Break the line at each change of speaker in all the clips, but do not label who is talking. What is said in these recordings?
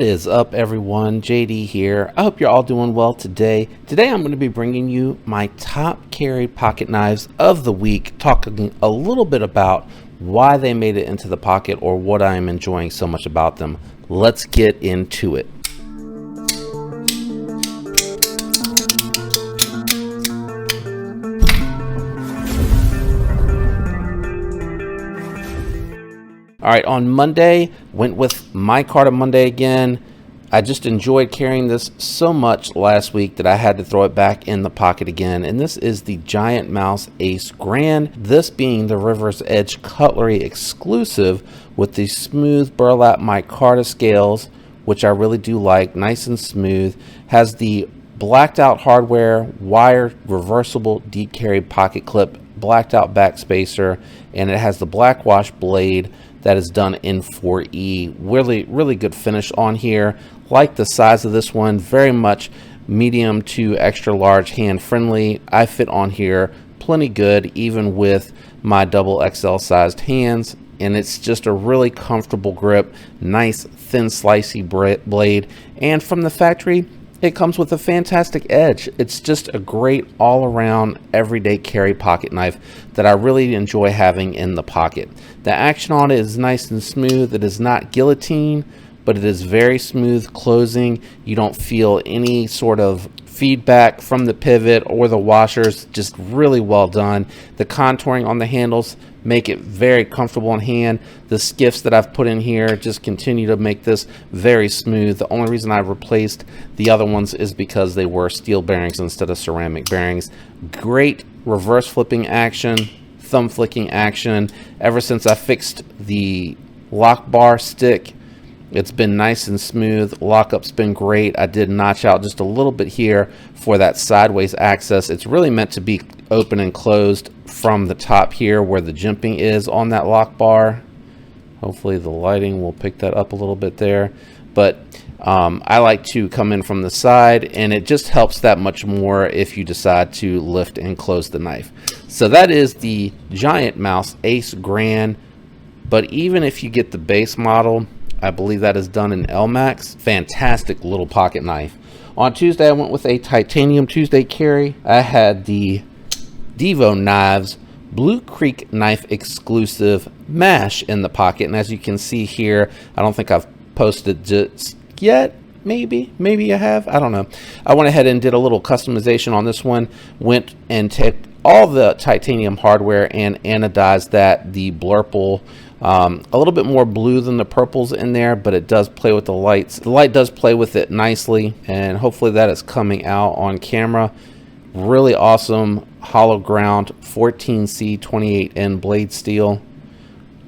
Is up, everyone? JD here. I hope you're all doing well today. I'm going to be bringing you my top carry pocket knives of the week, talking a little bit about why they made it into the pocket or what I'm enjoying so much about them. Let's get into it. All right, on Monday, went with Micarta Monday again. I just enjoyed carrying this so much last week that I had to throw it back in the pocket again. And this is the Giant Mouse Ace Grand, this being the River's Edge Cutlery exclusive with the smooth burlap micarta scales, which I really do like, nice and smooth. Has the blacked out hardware, wire reversible deep carry pocket clip, blacked out back spacer, and it has the black wash blade that is done in 4E. Really good finish on here. Like the size of this one, very much medium to extra large, hand friendly. I fit on here plenty good, even with my double XL sized hands. And it's just a really comfortable grip, nice thin slicey blade. And from the factory, it comes with a fantastic edge. It's just a great all-around everyday carry pocket knife that I really enjoy having in the pocket. The action on it is nice and smooth. It is not guillotine, but it is very smooth closing. You don't feel any sort of feedback from the pivot or the washers. Just really well done. The contouring on the handles make it very comfortable in hand. The skiffs that I've put in here just continue to make this very smooth. The only reason I replaced the other ones is because they were steel bearings instead of ceramic bearings. Great reverse flipping action, thumb flicking action. Ever since I fixed the lock bar stick, it's been nice and smooth. Lockup's been great. I did notch out just a little bit here for that sideways access. It's really meant to be open and closed from the top here where the jimping is on that lock bar. Hopefully the lighting will pick that up a little bit there. But I like to come in from the side, and it just helps that much more if you decide to lift and close the knife. So that is the Giant Mouse Ace Grand. But even if you get the base model, I believe that is done in Elmax. Fantastic little pocket knife. On Tuesday, I went with a Titanium Tuesday carry. I had the Devo Knives Blue Creek Knife Exclusive Mash in the pocket. And as you can see here, I don't think I've posted just yet. Maybe I have. I don't know. I went ahead and did a little customization on this one. Went and took all the titanium hardware and anodized that, the Blurple. A little bit more blue than the purples in there, but it does play with the lights. The light does play with it nicely, and hopefully that is coming out on camera. Really awesome hollow ground 14C 28N blade steel.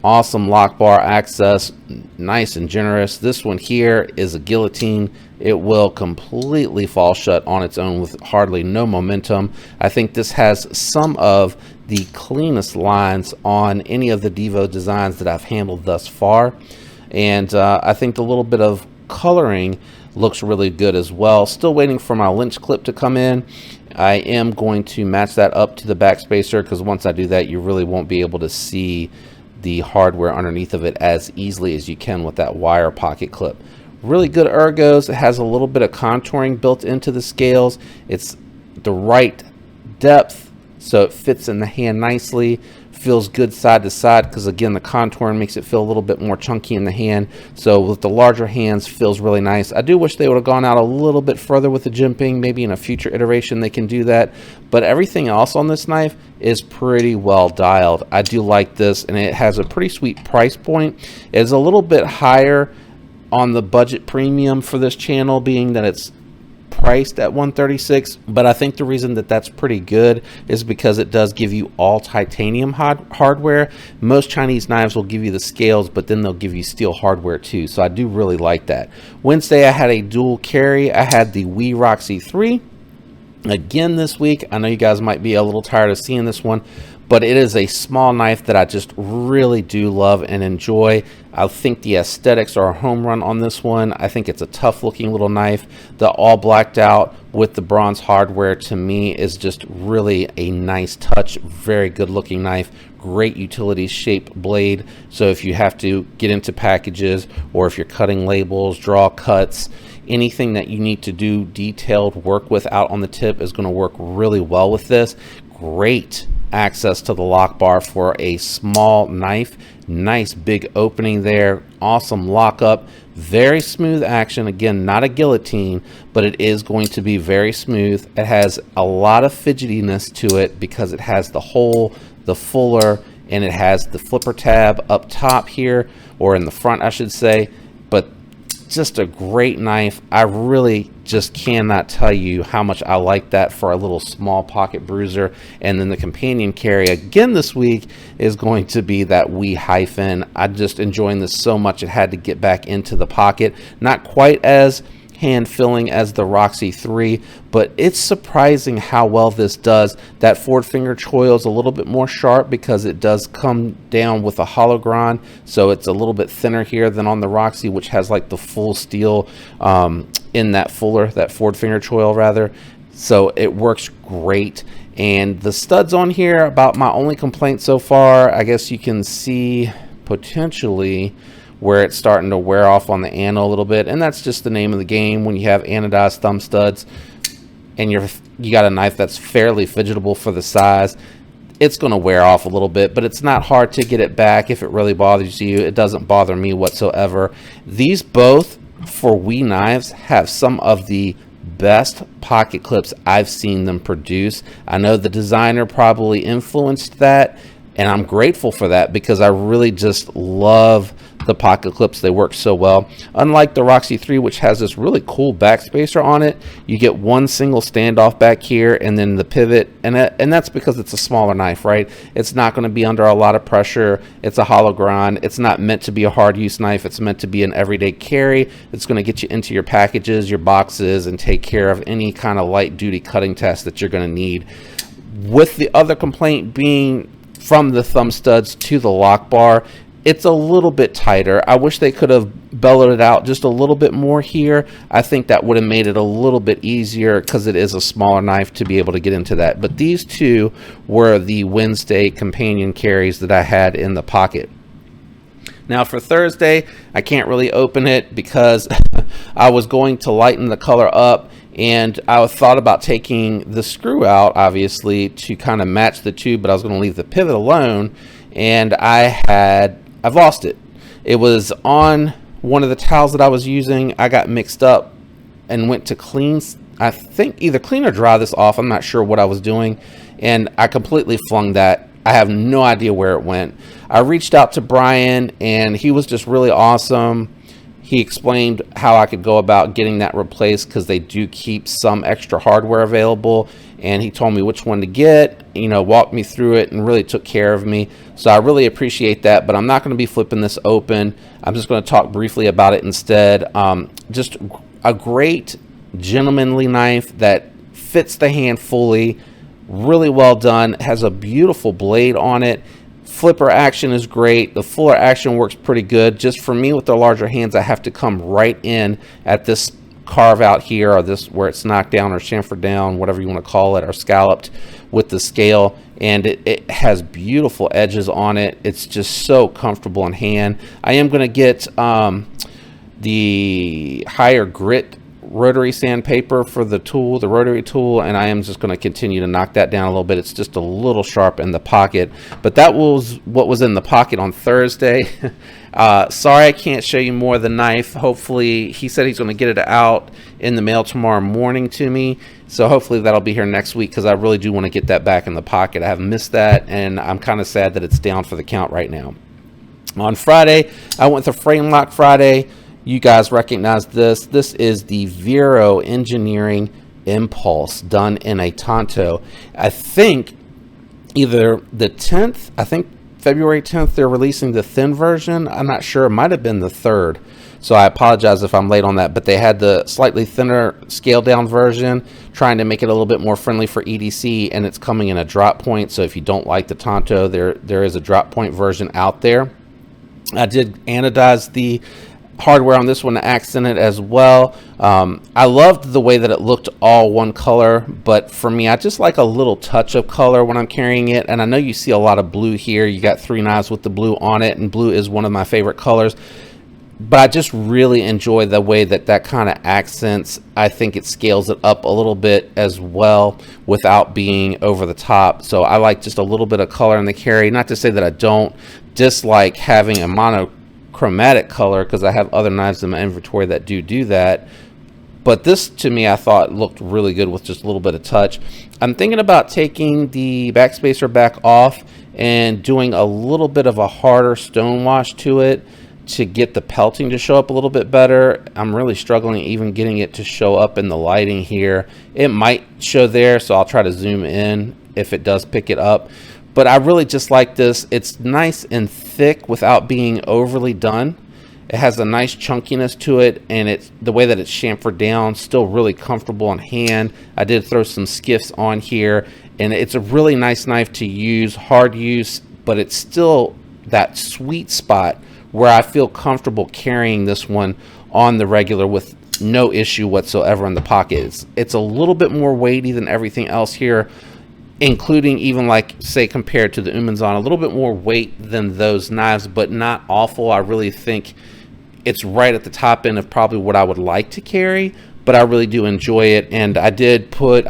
Awesome lock bar access, nice and generous. This one here is a guillotine. It will completely fall shut on its own with hardly no momentum. I think this has some of the cleanest lines on any of the Devo designs that I've handled thus far. And I think the little bit of coloring looks really good as well. Still waiting for my Lynch clip to come in. I am going to match that up to the back spacer, because once I do that, you really won't be able to see the hardware underneath of it as easily as you can with that wire pocket clip. Really good ergos. It has a little bit of contouring built into the scales. It's the right depth, so it fits in the hand nicely. Feels good side to side, because again, the contouring makes it feel a little bit more chunky in the hand. So with the larger hands, feels really nice. I do wish they would have gone out a little bit further with the jimping. Maybe in a future iteration they can do that. But everything else on this knife is pretty well dialed. I do like this, and it has a pretty sweet price point. It's a little bit higher on the budget premium for this channel, being that it's priced at $136, but I think the reason that that's pretty good is because it does give you all titanium hardware. Most Chinese knives will give you the scales, but then they'll give you steel hardware too, so I do really like that. Wednesday, I had a dual carry. I had the WE Roxy 3 again this week. I know you guys might be a little tired of seeing this one, but it is a small knife that I just really do love and enjoy. I think the aesthetics are a home run on this one. I think it's a tough looking little knife. The all blacked out with the bronze hardware, to me, is just really a nice touch. Very good looking knife. great utility shaped blade. So if you have to get into packages, or if you're cutting labels, draw cuts, anything that you need to do detailed work with out on the tip is going to work really well with this. Great access to the lock bar for a small knife. Nice big opening there. Awesome lockup. Very smooth action. Again, not a guillotine, but it is going to be very smooth. It has a lot of fidgetiness to it because it has the hole, the fuller, and it has the flipper tab up top here, or in the front I should say. But just a great knife. I really just cannot tell you how much I like that for a little small pocket bruiser. And then the companion carry again this week is going to be that WE Hyphen. I'm just enjoying this so much it had to get back into the pocket. Not quite as hand filling as the Roxy 3, but it's surprising how well this does. That forward finger choil is a little bit more sharp because it does come down with a hollow grind, so it's a little bit thinner here than on the Roxy, which has like the full steel in that fuller, that forward finger choil rather. So it works great. And the studs on here, about my only complaint so far. I guess you can see potentially where it's starting to wear off on the ano a little bit, and that's just the name of the game when you have anodized thumb studs and you got a knife that's fairly fidgetable for the size. It's going to wear off a little bit, but it's not hard to get it back if it really bothers you. It doesn't bother me whatsoever. These both for WE knives have some of the best pocket clips I've seen them produce. I know the designer probably influenced that, and I'm grateful for that because I really just love the pocket clips. They work so well. Unlike the Roxy 3, which has this really cool backspacer on it, you get one single standoff back here and then the pivot, and that's because it's a smaller knife, right? It's not going to be under a lot of pressure. It's a hollow grind. It's not meant to be a hard use knife. It's meant to be an everyday carry. It's going to get you into your packages, your boxes, and take care of any kind of light duty cutting test that you're going to need. With the other complaint being from the thumb studs to the lock bar, it's a little bit tighter. I wish they could have bellowed it out just a little bit more here. I think that would have made it a little bit easier because it is a smaller knife to be able to get into that. But these two were the Wednesday companion carries that I had in the pocket. Now for Thursday, I can't really open it because I was going to lighten the color up, and I thought about taking the screw out, obviously, to kind of match the two, but I was going to leave the pivot alone, and I've lost it. It was on one of the towels that I was using. I got mixed up and went to clean, I think either clean or dry this off. I'm not sure what I was doing, and I completely flung that. I have no idea where it went. I reached out to Brian, and he was just really awesome. He explained how I could go about getting that replaced because they do keep some extra hardware available, and he told me which one to get, you know, walked me through it and really took care of me. So I really appreciate that, but I'm not going to be flipping this open. I'm just going to talk briefly about it instead. Just a great gentlemanly knife that fits the hand fully, really well done, has a beautiful blade on it. Flipper action is great. The fuller action works pretty good. Just for me with the larger hands, I have to come right in at this carve out here, or this where it's knocked down or chamfered down, whatever you want to call it, or scalloped with the scale, and it has beautiful edges on it. It's just so comfortable in hand. I am going to get the higher grit rotary sandpaper for the tool, the rotary tool, and I am just going to continue to knock that down a little bit. It's just a little sharp in the pocket, but that was what was in the pocket on Thursday. Sorry I can't show you more of the knife. Hopefully, he said he's going to get it out in the mail tomorrow morning to me, so hopefully that'll be here next week because I really do want to get that back in the pocket. I have missed that, and I'm kind of sad that it's down for the count right now. On Friday, I went to Frame Lock Friday. You guys recognize this. This is the Vero Engineering Impulse done in a Tonto. I think either the 10th, I think February 10th, they're releasing the thin version. I'm not sure. It might have been the 3rd. So I apologize if I'm late on that. But they had the slightly thinner scaled down version, trying to make it a little bit more friendly for EDC, and it's coming in a drop point. So if you don't like the Tonto, there is a drop point version out there. I did anodize the hardware on this one to accent it as well. I loved the way that it looked all one color, but for me, I just like a little touch of color when I'm carrying it. And I know you see a lot of blue here. You got 3 knives with the blue on it, and blue is one of my favorite colors. But I just really enjoy the way that that kind of accents. I think it scales it up a little bit as well without being over the top. So I like just a little bit of color in the carry. Not to say that I don't dislike having a monochromatic color, because I have other knives in my inventory that do that. But this, to me, I thought looked really good with just a little bit of touch. I'm thinking about taking the backspacer back off and doing a little bit of a harder stone wash to it to get the pelting to show up a little bit better. I'm really struggling even getting it to show up in the lighting here. It might show there, so I'll try to zoom in if it does pick it up. But I really just like this. It's nice and thick without being overly done. It has a nice chunkiness to it, and it's the way that it's chamfered down, still really comfortable in hand. I did throw some skiffs on here, and it's a really nice knife to use, hard use, but it's still that sweet spot where I feel comfortable carrying this one on the regular with no issue whatsoever in the pocket. It's a little bit more weighty than everything else here, including even, like, say, compared to the Umanzon, a little bit more weight than those knives, but not awful. I really think it's right at the top end of probably what I would like to carry, but I really do enjoy it. And I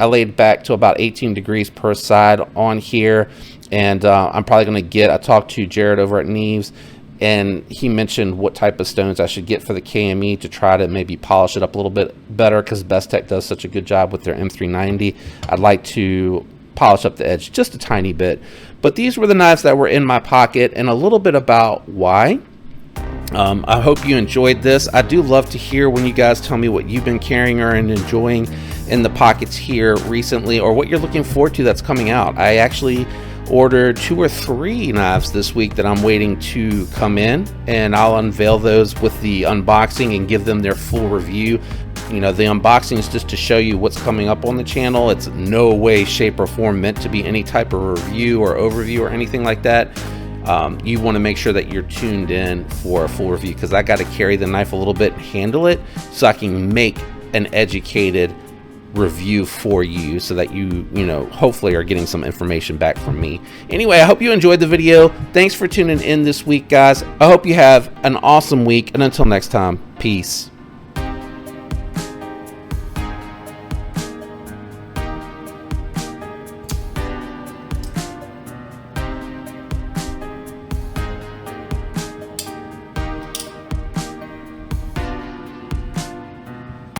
laid back to about 18 degrees per side on here, and I'm probably going to I talked to Jared over at Neves, and he mentioned what type of stones I should get for the KME to try to maybe polish it up a little bit better, because Bestech does such a good job with their M390. I'd like to polish up the edge just a tiny bit. But these were the knives that were in my pocket, and a little bit about why. I hope you enjoyed this. I do love to hear when you guys tell me what you've been carrying or enjoying in the pockets here recently, or what you're looking forward to that's coming out. I actually ordered 2 or 3 knives this week that I'm waiting to come in, and I'll unveil those with the unboxing and give them their full review. You know, the unboxing is just to show you what's coming up on the channel. It's no way, shape, or form meant to be any type of review or overview or anything like that. You want to make sure that you're tuned in for a full review, because I got to carry the knife a little bit, handle it, so I can make an educated review for you, so that you know, hopefully are getting some information back from me. Anyway, I hope you enjoyed the video. Thanks for tuning in this week, guys. I hope you have an awesome week, and until next time, peace.